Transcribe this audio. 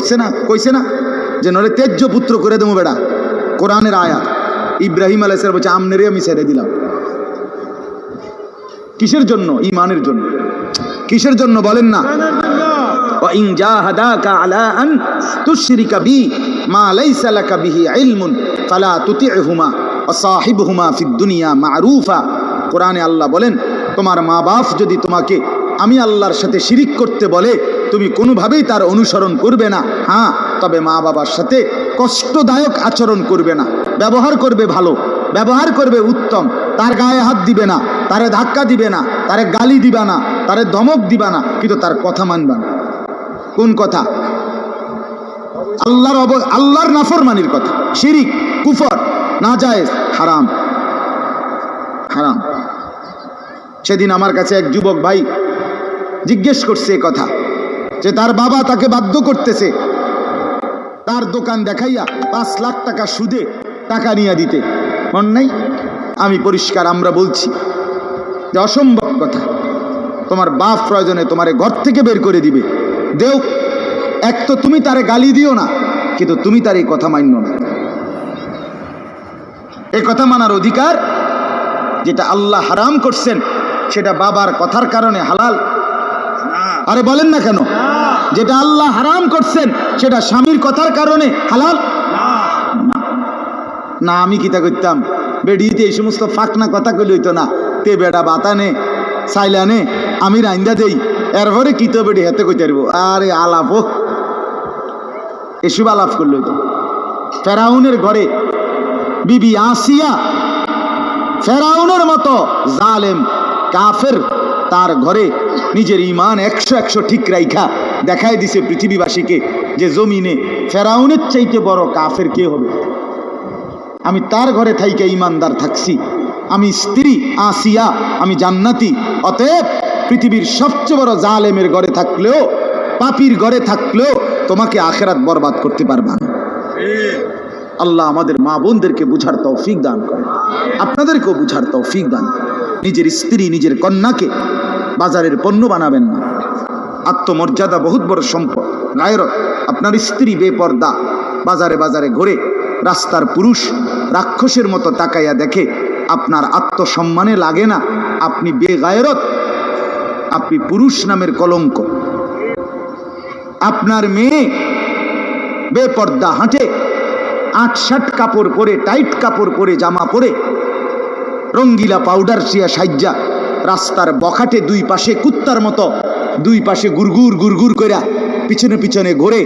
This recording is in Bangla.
বলছে না, কইছে না যে নরে তেজ্য পুত্র করে দেবো বেড়া। কোরআনের আয়াত। ইব্রাহিম আলাইহিস সালাম বলছে আমনেরে আমি ছেড়ে দিলাম। কিসের জন্য? ঈমানের জন্য। কিসের জন্য বলেন না? ওয়া ইন জাহাদাকা আলা আন তুশরিকা বি মা লাইসা লাকা বিহি ইলমুন ফালা তুতি'হুমা ওয়া সাহিবহুমা ফিদ দুনিয়া মা'রুফা। কোরআনে আল্লাহ বলেন তোমার মা বাপ যদি তোমাকে আমি আল্লাহর সাথে শিরিক করতে বলে তুমি কোনোভাবেই তার অনুসরণ করবে না। হ্যাঁ, তবে মা বাবার সাথে কষ্টদায়ক আচরণ করবে না, ব্যবহার করবে ভালো, ব্যবহার করবে উত্তম, তার গায়ে হাত দিবে না, তারে ধাক্কা দিবে না, তারে গালি দিবা না, তারে ধমক দিবা না, কিন্তু তার কথা মানবা না। কোন কথা? আল্লাহর নাফরমানির কথা। শিরিক, কুফর, নাজায়েজ, হারাম, হারাম। সেদিন আমার কাছে এক যুবক ভাই জিজ্ঞেস করছে কথা যে তার বাবা তাকে বাধ্য করতেছে তার দোকান দেখাইয়া 5 লাখ টাকা সুদে টাকা নিয়ে দিতে। মন নাই? আমি পরিষ্কার আমরা বলছি যে অসম্ভব কথা। তোমার বাপ প্রয়োজনে তোমারে ঘর থেকে বের করে দিবে, দেও। এক তো তুমি তারে গালি দিও না, কিন্তু তুমি তার এই কথা মান্য না। এই কথা মানার অধিকার, যেটা আল্লাহ হারাম করছেন সেটা বাবার কথার কারণে হালাল? আরে বলেন না কেন? যেটা আল্লাহ হারাম করছেন সেটা স্বামীর কথার কারণে হালাল না। আমি কিতা করতাম, বেডিতে এই সমস্ত ফাঁকনা কথা কই লইতো না। তে বেড়া বাতানে সাইলানে আমি রাইন্দা দেই, এরপরে কিতো বেডি হাতে কইতে পারবো। আরে আলাপ এসব আলাপ করল। ফেরাউনের ঘরে বিবি আসিয়া ফেরাউনের মতো জালেম কাফের, তার ঘরে নিজের ঈমান 100 ঠিক রাইখা দেখাই দিছে পৃথিবীবাসীকে যে জমিনে ফেরাউনের চাইতে বড় কাফের কে হবে। আমি তার ঘরে থাইকে ঈমানদার থাকছি, আমি স্ত্রী আসিয়া, আমি জান্নাতি। অতএব পৃথিবীর সবচেয়ে বড় জালেমের ঘরে থাকলেও, পাপীর ঘরে থাকলেও তোমাকে আখিরাত বরবাদ করতে পারবা না। আল্লাহ আমাদের মা বোনদেরকে বুঝার তৌফিক দান করে, আপনাদেরকেও বুঝার তৌফিক দান করে। নিজের স্ত্রী, নিজের কন্যাকে বাজারের পণ্য বানাবেন না। আত্মমর্যাদা বহুত বড় সম্পদ, গায়রত। আপনার স্ত্রী বেপর্দা বাজারে বাজারে ঘুরে রাস্তার পুরুষ রাক্ষসের মতো তাকাইয়া দেখে, আপনার আত্মসম্মানে লাগে না? আপনি বেগায়রত, আপনি পুরুষ নামের কলঙ্ক। আপনার মেয়ে বেপর্দা হাঁটে, 8-7 কাপড় পরে, টাইট কাপড় পরে, জামা পরে, রঙ্গিলা পাউডার সিয়া সাজ্জা রাস্তার বখাটে দুই পাশে কুত্তার মতো দুই পাশে গুরগুর গুরগুর কইরা পিছনে পিছনে ঘোরে।